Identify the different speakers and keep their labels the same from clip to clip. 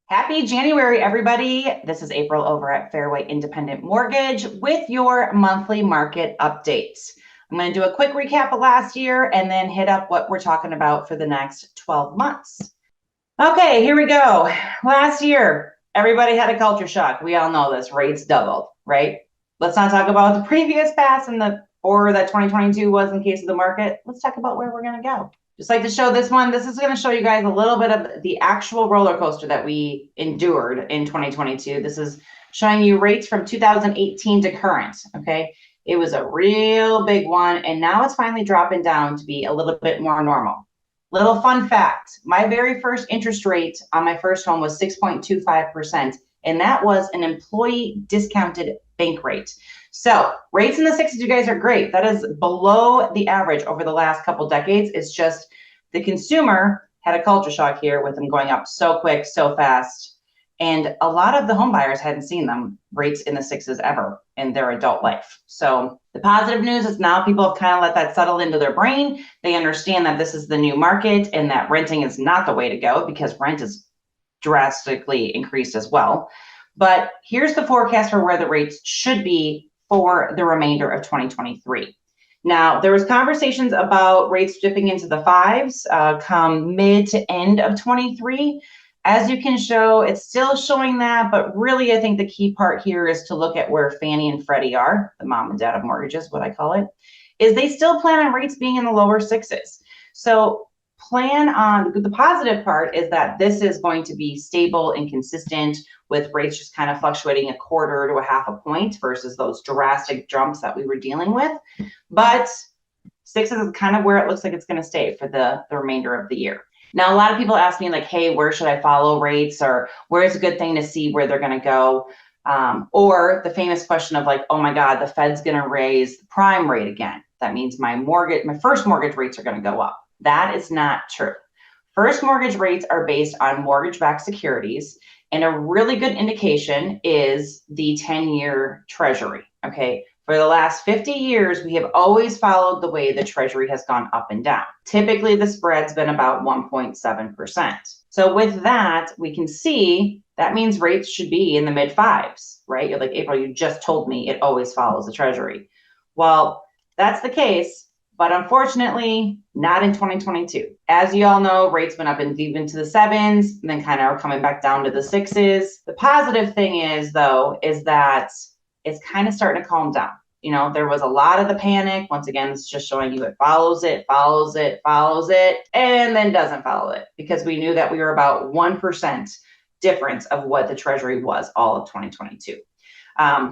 Speaker 1: Happy January, everybody. This is April over at Fairway Independent Mortgage with your monthly market updates. I'm going to do a quick recap of last year and then hit up what we're talking about for the next 12 months. Okay, here we go. Last year, everybody had a culture shock. We all know this. Rates doubled, right? Let's not talk about the previous past and the horror that 2022 was in case of the market. Let's talk about where we're going to go. Just like to show this one. This is going to show you guys a little bit of the actual roller coaster that we endured in 2022. This is showing you rates from 2018 to current, okay? It was a real big one, and now it's finally dropping down to be a little bit more normal. Little fun fact, my very first interest rate on my first home was 6.25%, and that was an employee discounted bank rate. So rates in the sixes, you guys are great. That is below the average over the last couple decades. It's just the consumer had a culture shock here with them going up so quick, so fast. And a lot of the home buyers hadn't seen them rates in the sixes ever in their adult life. So the positive news is now people have kind of let that settle into their brain. They understand that this is the new market and that renting is not the way to go because rent is drastically increased as well. But here's the forecast for where the rates should be for the remainder of 2023. Now, there was conversations about rates dipping into the fives come mid to end of 23. As you can show, it's still showing that, but really I think the key part here is to look at where Fannie and Freddie are, the mom and dad of mortgages, what I call it, is they still plan on rates being in the lower sixes. So plan on, the positive part is that this is going to be stable and consistent with rates just kind of fluctuating a quarter to a half a point versus those drastic jumps that we were dealing with. But sixes is kind of where it looks like it's going to stay for the remainder of the year. Now, a lot of people ask me like, hey, where should I follow rates, or where's a good thing to see where they're going to go? Or the famous question of like, oh my God, the Fed's going to raise the prime rate again. That means my first mortgage rates are going to go up. That is not true. First mortgage rates are based on mortgage-backed securities, and a really good indication is the 10-year treasury, okay? For the last 50 years, we have always followed the way the treasury has gone up and down. Typically, the spread's been about 1.7%. So with that, we can see that means rates should be in the mid fives, right? You're like, April, you just told me it always follows the treasury. Well, that's the case, but unfortunately, not in 2022. As you all know, rates went up and deep into the sevens and then kind of are coming back down to the sixes. The positive thing is, though, is that it's kind of starting to calm down. You know, there was a lot of the panic. Once again, it's just showing you it follows it, follows it, follows it, and then doesn't follow it because we knew that we were about 1% difference of what the treasury was all of 2022.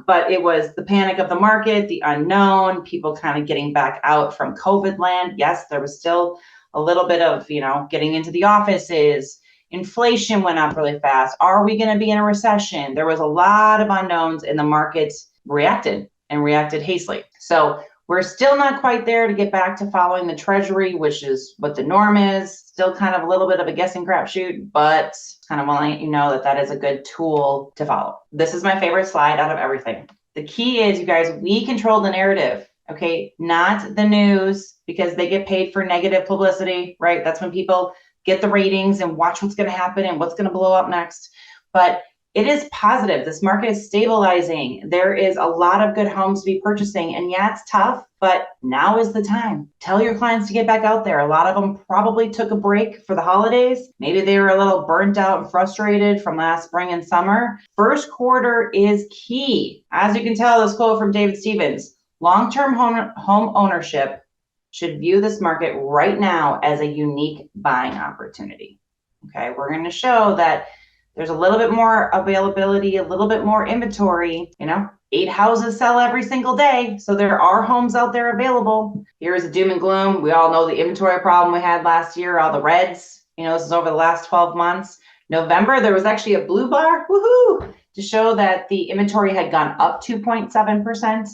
Speaker 1: But it was the panic of the market, the unknown, people kind of getting back out from COVID land. Yes, there was still a little bit of, getting into the offices. Inflation went up really fast. Are we going to be in a recession? There was a lot of unknowns, and the markets reacted hastily. So we're still not quite there to get back to following the treasury, which is what the norm is. Still kind of a little bit of a guessing crapshoot, but kind of want to let you know that that is a good tool to follow. This is my favorite slide out of everything. The key is, you guys, we control the narrative, okay? Not the news, because they get paid for negative publicity, right? That's when people get the ratings and watch what's going to happen and what's going to blow up next. But it is positive. This market is stabilizing. There is a lot of good homes to be purchasing. And yeah, it's tough, but now is the time. Tell your clients to get back out there. A lot of them probably took a break for the holidays. Maybe they were a little burnt out and frustrated from last spring and summer. First quarter is key. As you can tell, this quote from David Stevens, long-term home ownership should view this market right now as a unique buying opportunity. Okay, we're going to show that there's a little bit more availability, a little bit more inventory. 8 houses sell every single day. So there are homes out there available. Here's a doom and gloom. We all know the inventory problem we had last year, all the reds. This is over the last 12 months. November, there was actually a blue bar, woohoo, to show that the inventory had gone up 2.7%.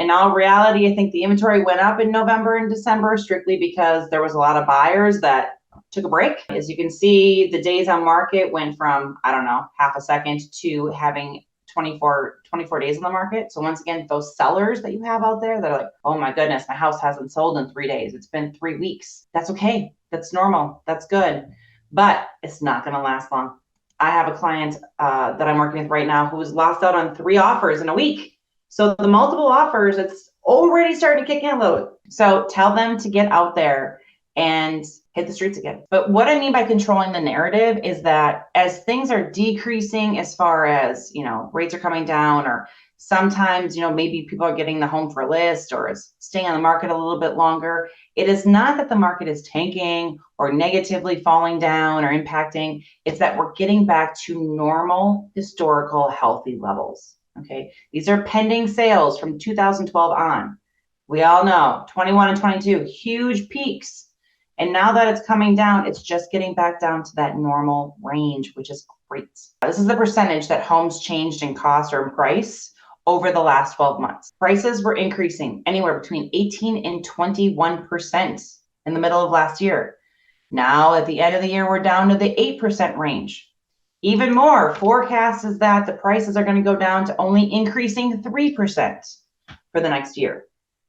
Speaker 1: In all reality, I think the inventory went up in November and December strictly because there was a lot of buyers that took a break. As you can see, the days on market went from, half a second to having 24 days on the market. So once again, those sellers that you have out there, they're like, oh my goodness, my house hasn't sold in 3 days. It's been 3 weeks. That's okay. That's normal. That's good. But it's not going to last long. I have a client that I'm working with right now who's lost out on 3 offers in a week. So the multiple offers, it's already starting to kick in a little. So tell them to get out there and hit the streets again. But what I mean by controlling the narrative is that as things are decreasing, as far as, rates are coming down, or sometimes, maybe people are getting the home for list or is staying on the market a little bit longer. It is not that the market is tanking or negatively falling down or impacting. It's that we're getting back to normal, historical, healthy levels. Okay. These are pending sales from 2012 on. We all know 21 and 22, huge peaks. And now that it's coming down, it's just getting back down to that normal range, which is great. This is the percentage that homes changed in cost or in price over the last 12 months. Prices were increasing anywhere between 18 and 21% in the middle of last year. Now at the end of the year, we're down to the 8% range. Even more, forecast is that the prices are going to go down to only increasing 3% for the next year.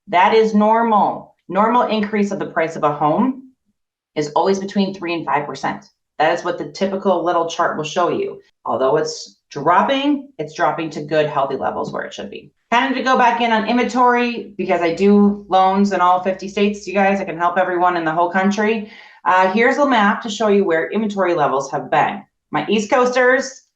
Speaker 1: That is normal. Normal increase of the price of a home is always between 3 and 5%. That is what the typical little chart will show you. Although it's dropping to good, healthy levels where it should be. Kind of to go back in on inventory, because I do loans in all 50 states, you guys. I can help everyone in the whole country. Here's a map to show you where inventory levels have been. My East Coasters,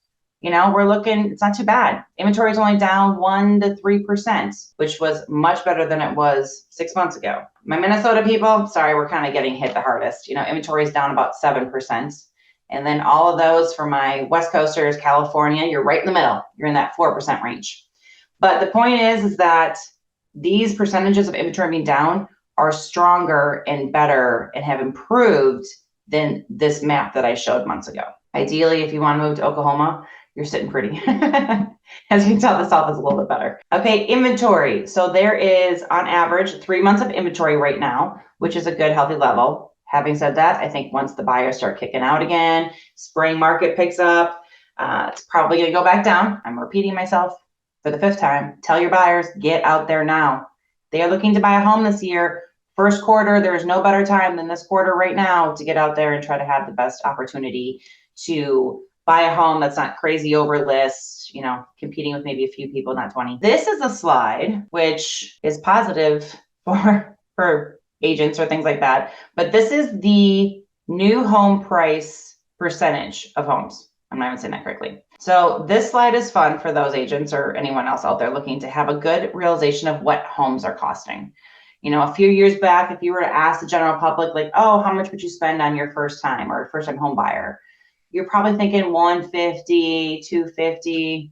Speaker 1: we're looking, it's not too bad. Inventory is only down 1 to 3%, which was much better than it was 6 months ago. My Minnesota people, sorry, we're kind of getting hit the hardest. Inventory is down about 7%. And then all of those for my West Coasters, California, you're right in the middle. You're in that 4% range. But the point is that these percentages of inventory being down are stronger and better and have improved than this map that I showed months ago. Ideally, if you want to move to Oklahoma, you're sitting pretty. As you can tell, the South is a little bit better. Okay, inventory. So there is, on average, 3 months of inventory right now, which is a good, healthy level. Having said that, I think once the buyers start kicking out again, spring market picks up, it's probably going to go back down. I'm repeating myself for the 5th time. Tell your buyers, get out there now. They are looking to buy a home this year. First quarter, there is no better time than this quarter right now to get out there and try to have the best opportunity to buy a home that's not crazy over list, competing with maybe a few people, not 20. This is a slide which is positive for agents or things like that. But this is the new home price percentage of homes. I'm not even saying that correctly. So this slide is fun for those agents or anyone else out there looking to have a good realization of what homes are costing. A few years back, if you were to ask the general public, like, oh, how much would you spend on your first time home buyer? You're probably thinking $150, $250.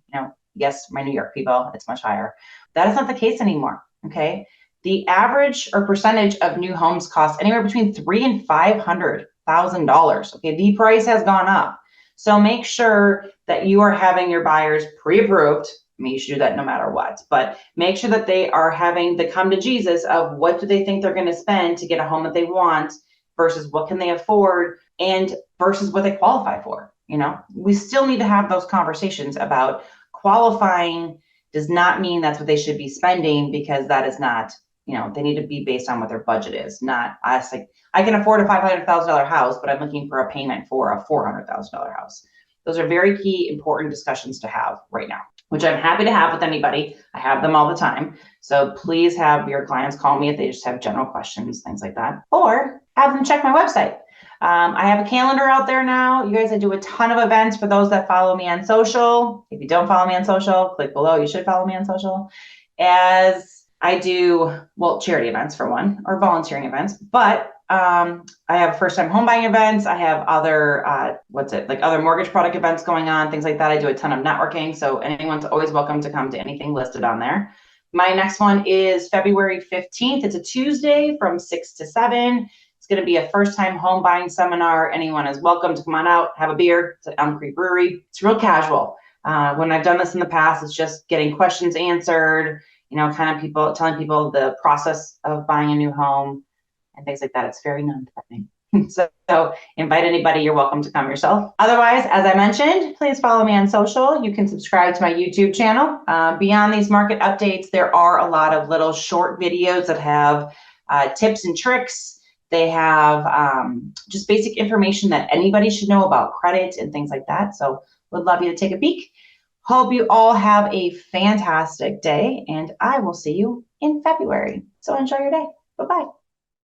Speaker 1: Yes, my New York people, it's much higher. That is not the case anymore. Okay. The average or percentage of new homes cost anywhere between $300,000 and $500,000. Okay, the price has gone up. So make sure that you are having your buyers pre-approved. I mean, you should do that no matter what, but make sure that they are having the come to Jesus of what do they think they're going to spend to get a home that they want versus what can they afford and versus what they qualify for. We still need to have those conversations about qualifying does not mean that's what they should be spending, because that is not, they need to be based on what their budget is, not us. Like, I can afford a $500,000 house, but I'm looking for a payment for a $400,000 house. Those are very key, important discussions to have right now, which I'm happy to have with anybody. I have them all the time. So please have your clients call me if they just have general questions, things like that, or have them check my website. I have a calendar out there now. You guys, I do a ton of events for those that follow me on social. If you don't follow me on social, click below. You should follow me on social. As I do, charity events for one, or volunteering events, but I have first-time home buying events. I have other, other mortgage product events going on, things like that. I do a ton of networking. So anyone's always welcome to come to anything listed on there. My next one is February 15th. It's a Tuesday from 6 to 7. It's going to be a first-time home buying seminar. Anyone is welcome to come on out, have a beer. It's at Elm Creek Brewery. It's real casual. When I've done this in the past, it's just getting questions answered, kind of telling people the process of buying a new home and things like that. It's very non-threatening. So invite anybody. You're welcome to come yourself. Otherwise, as I mentioned, please follow me on social. You can subscribe to my YouTube channel. Beyond these market updates, there are a lot of little short videos that have tips and tricks They have just basic information that anybody should know about credit and things like that. So would love you to take a peek. Hope you all have a fantastic day, and I will see you in February. So enjoy your day. Bye-bye.